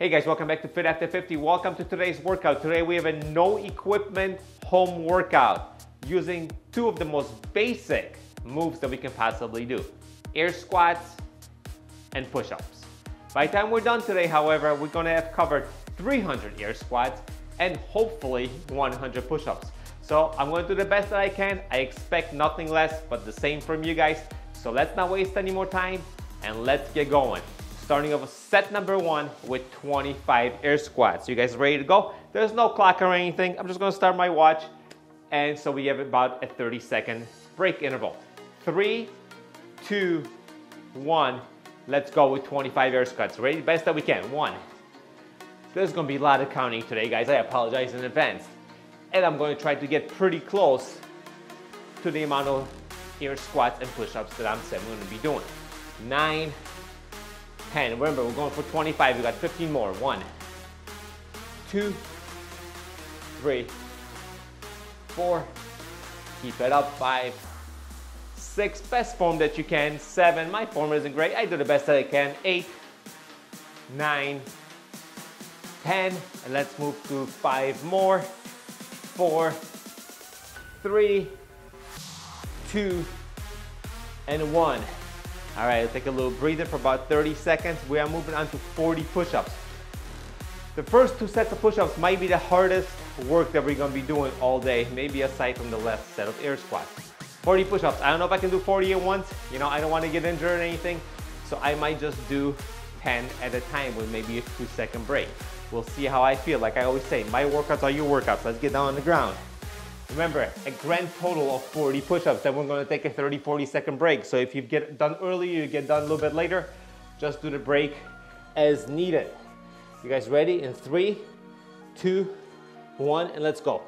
Hey guys, welcome back to Fit After 50. Welcome to today's workout. Today we have a no equipment home workout using two of the most basic moves that we can possibly do. Air squats and push-ups. By the time we're done today, however, we're gonna have covered 300 air squats and hopefully 100 push-ups. So I'm gonna do the best that I can. I expect nothing less but the same from you guys. So let's not waste any more time and let's get going. Starting off with set number one with 25 air squats. You guys ready to go? There's no clock or anything. I'm just gonna start my watch. And so we have about a 30-second break interval. 3, 2, 1. Let's go with 25 air squats. Ready? Best that we can. 1. There's gonna be a lot of counting today, guys. I apologize in advance. And I'm gonna try to get pretty close to the amount of air squats and push-ups that I'm gonna be doing. 9, 10. Remember, we're going for 25. We got 15 more. 1, 2, 3, 4. Keep it up. 5, 6. Best form that you can. 7. My form isn't great. I do the best that I can. 8, 9, 10. And let's move to 5 more. 4, 3, 2, and 1. All right, let's take a little breather for about 30 seconds. We are moving on to 40 push-ups. The first 2 sets of push-ups might be the hardest work that we're gonna be doing all day, maybe aside from the last set of air squats. 40 push-ups. I don't know if I can do 40 at once. You know, I don't wanna get injured or anything, so I might just do 10 at a time with maybe a 2-second break. We'll see how I feel. Like I always say, my workouts are your workouts. Let's get down on the ground. Remember, a grand total of 40 push-ups, then we're gonna take a 30, 40-second break. So if you get done early, you get done a little bit later, just do the break as needed. You guys ready? In 3, 2, 1, and let's go.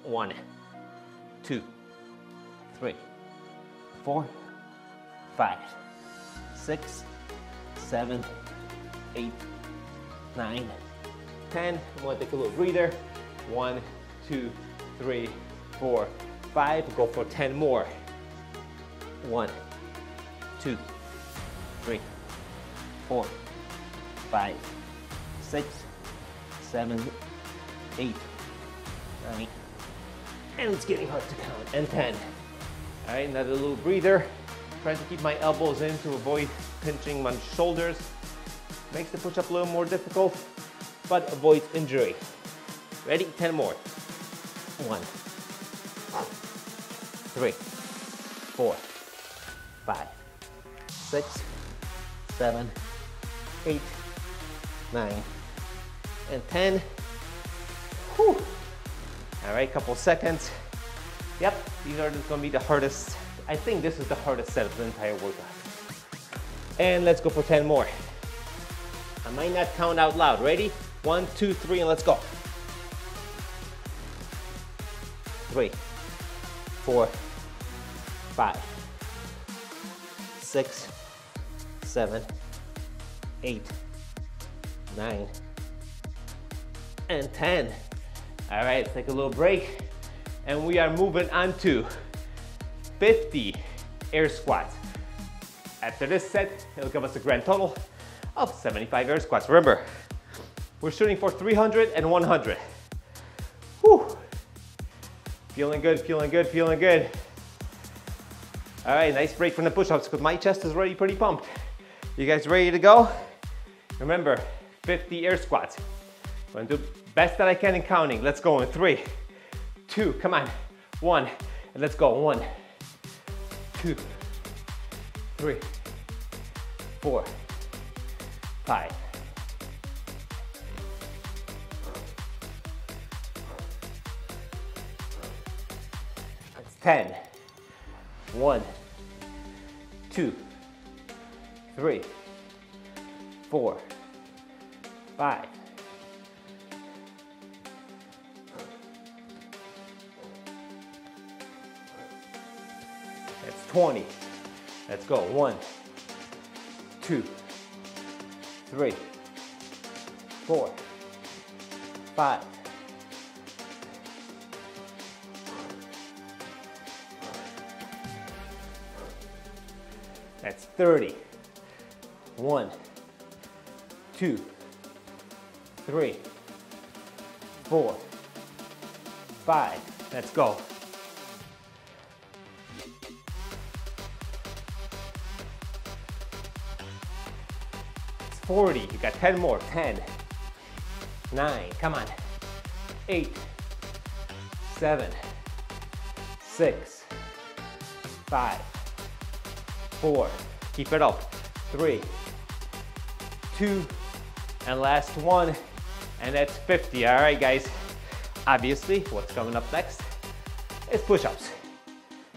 1, 2, 3, 4, 5, 6, 7, 8, 9, 10. I'm gonna take a little breather. 1, 2, 3, 4, 5. Go for 10 more. 1, 2, 3, 4, 5, 6, 7, 8, 9. And it's getting hard to count. And 10. All right, another little breather. Trying to keep my elbows in to avoid pinching my shoulders. Makes the push-up a little more difficult, but avoids injury. Ready? 10 more. 1, 3, 4, 5, 6, 7, 8, 9, and 10. Whew. All right, couple seconds. Yep, these are just gonna be the hardest. I think this is the hardest set of the entire workout. And let's go for 10 more. I might not count out loud. Ready? 1, 2, 3, and let's go. 3, 4, 5, 6, 7, 8, 9, and 10. All right, let's take a little break. And we are moving on to 50 air squats. After this set, it'll give us a grand total of 75 air squats. Remember, we're shooting for 300 and 100. Whew. Feeling good, feeling good, feeling good. All right, nice break from the push-ups because my chest is already pretty pumped. You guys ready to go? Remember, 50 air squats. I'm gonna do best that I can in counting. Let's go in 3, 2, come on, 1, and let's go. 1, 2, 3, 4, 5. That's 10. 1, 2, 3, 4, 5. That's 20. Let's go. 1, 2, 3, 4, 5. That's 30. 1, 2, 3, 4, 5. Let's go. It's 40. You got 10 more. 10, 9. Come on. 8, 7, 6, 5, 4. Keep it up. 3, 2, and last one. And that's 50. All right, guys. Obviously, what's coming up next is push-ups.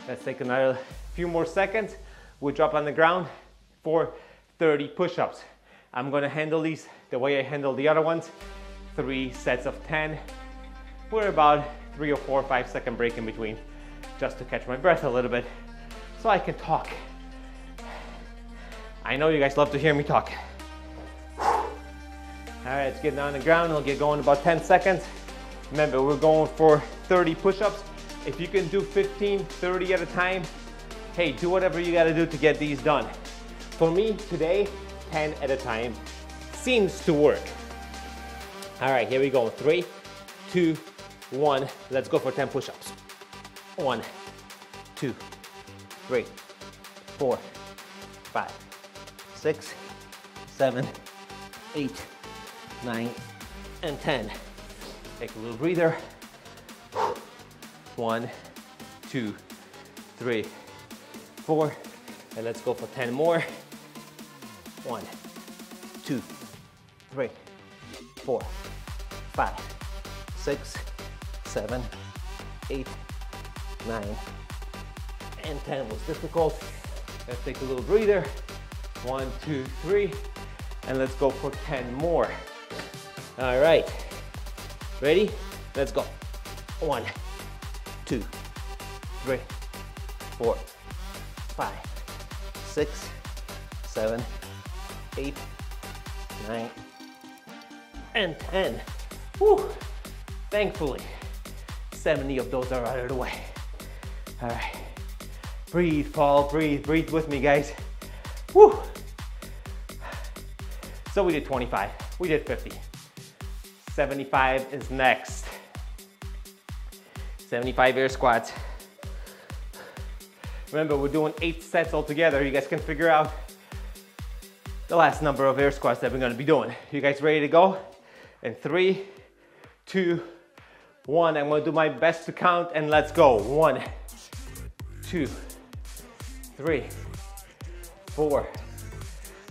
Let's take another few more seconds. We'll drop on the ground for 30 push-ups. I'm gonna handle these the way I handle the other ones. 3 sets of 10. We're about 3 or 4 or 5 second break in between, just to catch my breath a little bit so I can talk. I know you guys love to hear me talk. All right, let's get on the ground. We'll get going in about 10 seconds. Remember, we're going for 30 push-ups. If you can do 15, 30 at a time, hey, do whatever you gotta do to get these done. For me, today, 10 at a time seems to work. All right, here we go. 3, 2, 1. Let's go for 10 push-ups. 1, 2, 3, 4, 5, 6, 7, 8, 9, and 10. Take a little breather. 1, 2, 3, 4, and let's go for 10 more. 1, 2, 3, 4, 5, 6, 7, 8, 9, and 10 was difficult. Let's take a little breather. 1, 2, 3, and let's go for 10 more. All right, ready? Let's go. 1, 2, 3, 4, 5, 6, 7, 8, 9, and 10. Whew. Thankfully, 70 of those are out of the way. All right, breathe, Paul, breathe, breathe with me, guys. Whew. So we did 25, we did 50. 75 is next. 75 air squats. Remember, we're doing 8 sets altogether. You guys can figure out the last number of air squats that we're gonna be doing. You guys ready to go? In 3, 2, 1. I'm gonna do my best to count and let's go. 1, 2, 3, 4,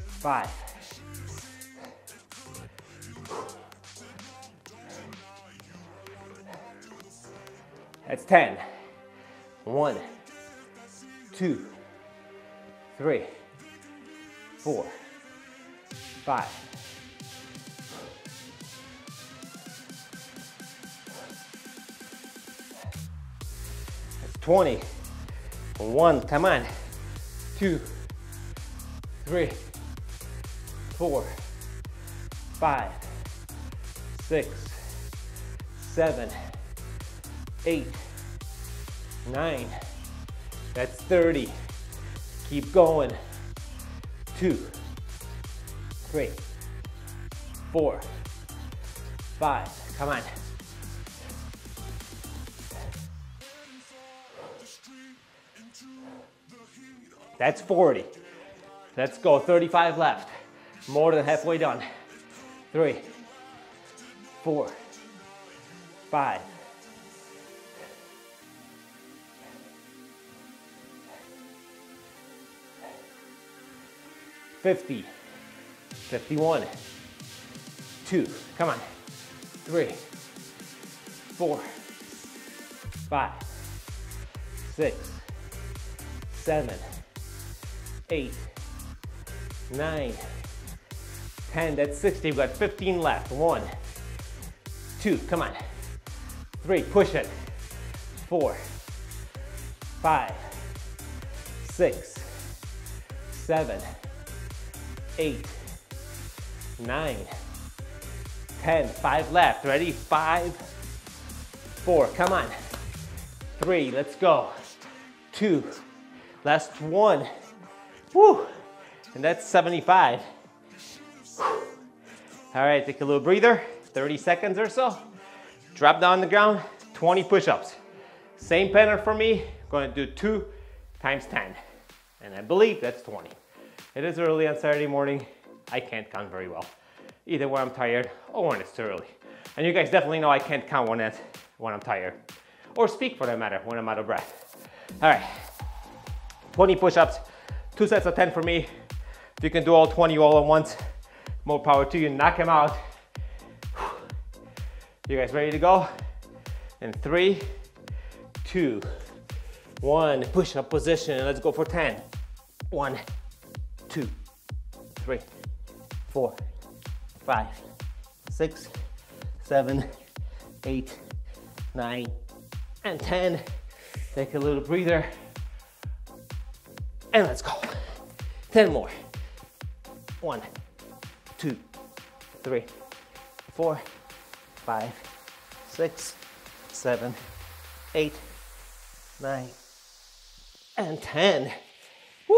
5. That's 10. 1, 2, 3, 4, 5. That's 20. 1, come on. 2, 3, 4, 5, 6, 7, 8, 9. That's 30. Keep going. 2, 3, 4, 5. Come on. That's 40. Let's go. 35 left. More than halfway done. 3, 4, 5. 50, 51, 2, come on, 3, 4, 5, 6, 7, 8, 9, 10, that's 60, we've got 15 left, 1, 2, come on, 3, push it, 4, 5, 6, 7, 8, 9, 10, 5 left, ready? 5, 4, come on, 3, let's go, 2, last 1, woo, and that's 75. All right, take a little breather, 30 seconds or so. Drop down on the ground, 20 push-ups. Same pattern for me, going to do 2 times 10. And I believe that's 20. It is early on Saturday morning. I can't count very well, either when I'm tired or when it's too early. And you guys definitely know I can't count when I'm tired, or speak for that matter, when I'm out of breath. All right, 20 push-ups, 2 sets of 10 for me. If you can do all 20 all at once, more power to you, knock them out. You guys ready to go? In 3, 2, 1, push-up position. Let's go for 10. 1, 2, 3, 4, 5, 6, 7, 8, 9, and 10. Take a little breather. And let's go. 10 more. 1, 2, 3, 4, 5, 6, 7, 8, 9, and 10. Woo!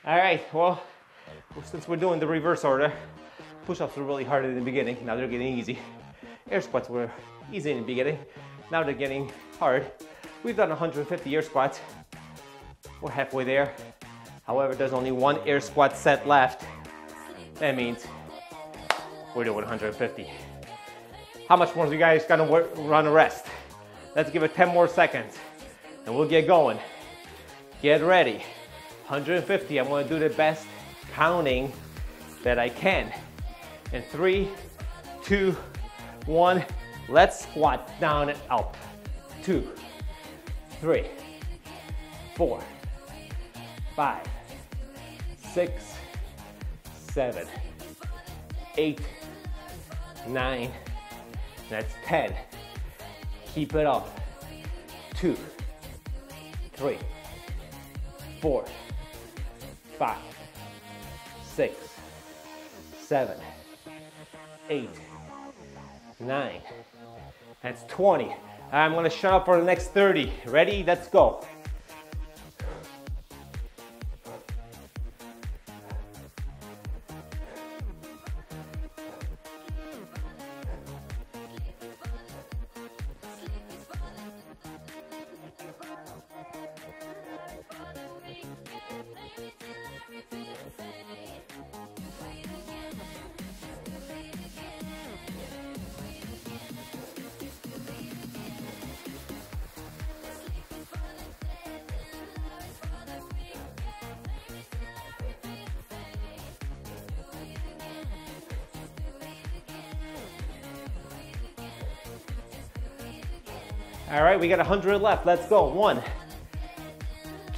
All right, well, since we're doing the reverse order, push-ups were really hard in the beginning. Now they're getting easy. Air squats were easy in the beginning. Now they're getting hard. We've done 150 air squats. We're halfway there. However, there's only 1 air squat set left. That means we're doing 150. How much more do you guys gotta run a rest? Let's give it 10 more seconds and we'll get going. Get ready. 150, I'm gonna do the best counting that I can. In 3, 2, 1, let's squat down and up. 2, 3, 4, 5, 6, 7, 8, 9, that's 10. Keep it up. 2, 3, 4, 5, 6, 7, 8, 9. That's 20. I'm gonna shut up for the next 30. Ready? Let's go. All right, we got 100 left. Let's go. 1,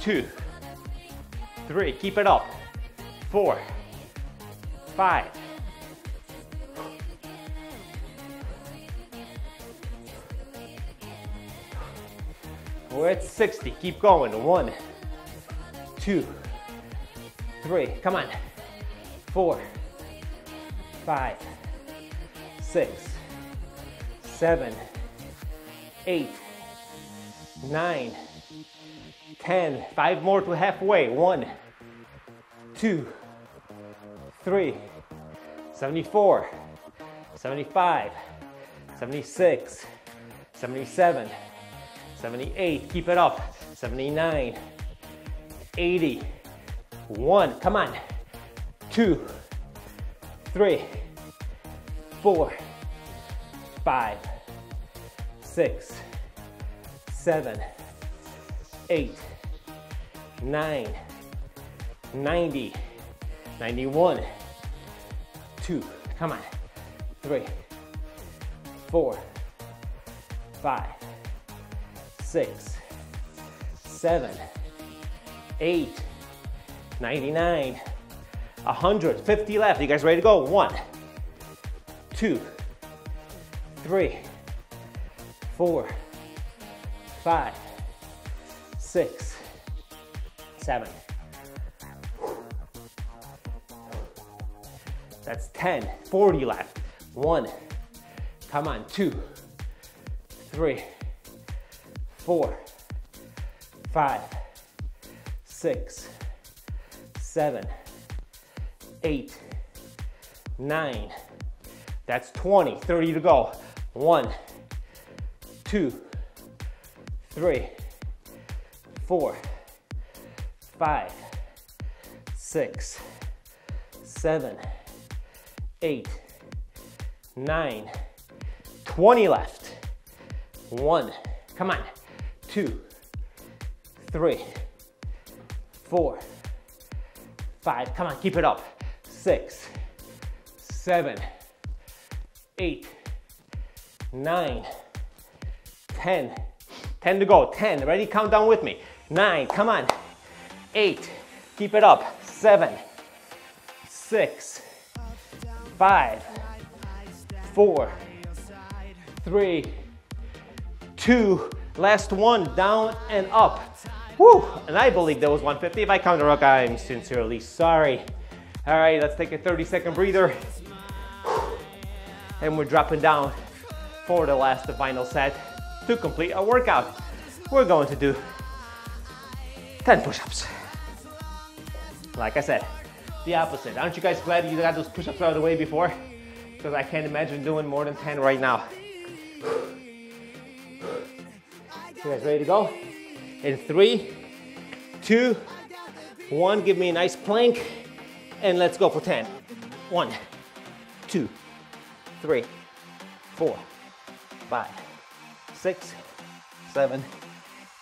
2, 3. Keep it up. 4, 5. We're at 60. Keep going. 1, 2, 3. Come on. 4, 5, 6, 7, 8, 9, 10. 5 more to halfway. 1, 2, 3, 74, 75, 76, 77, 78. Keep it up. 79, 80. 1. Come on. 2, 3, 4, 5, 6, 7, 8, 9, 90, 91, 2, come on, 3, 4, 5, 6, 7, 8, 99, 100, 50 left. You guys ready to go? 1, 2, 3, 4, 5, 6, 7. That's 10. 40 left. 1. Come on. 2, 3, 4, 5, 6, 7, 8, 9, That's 20, 30 to go. 1, 2, 3, 4, 5, 6, 7, 8, 9, 20 left. 1, come on, 2, 3, 4, 5, come on, keep it up. 6, 7, 8, 9, 10. 10 to go. 10. Ready? Count down with me. 9. Come on. 8. Keep it up. 7, 6, 5, 4, 3, 2. Last one. Down and up. Woo! And I believe that was 150. If I counted wrong, I'm sincerely sorry. All right, let's take a 30-second breather. And we're dropping down for the last final set to complete our workout. We're going to do 10 push-ups. Like I said, the opposite. Aren't you guys glad you got those push-ups out of the way before? Because I can't imagine doing more than 10 right now. You guys ready to go? In 3, 2, 1, give me a nice plank, and let's go for 10. 1, 2, 3, 4, 5, 6, 7,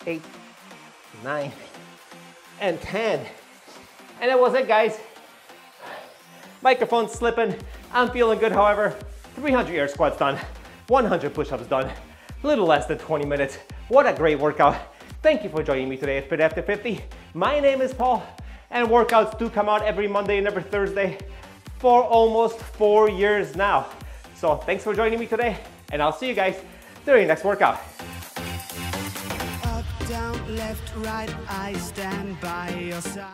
8, 9, and 10. And that was it, guys. Microphone slipping. I'm feeling good, however. 300 air squats done, 100 push-ups done, a little less than 20 minutes. What a great workout. Thank you for joining me today at Fit After 50. My name is Paul, and workouts do come out every Monday and every Thursday for almost 4 years now. So thanks for joining me today, and I'll see you guys during the next workout. Up, down, left, right, I stand by your side.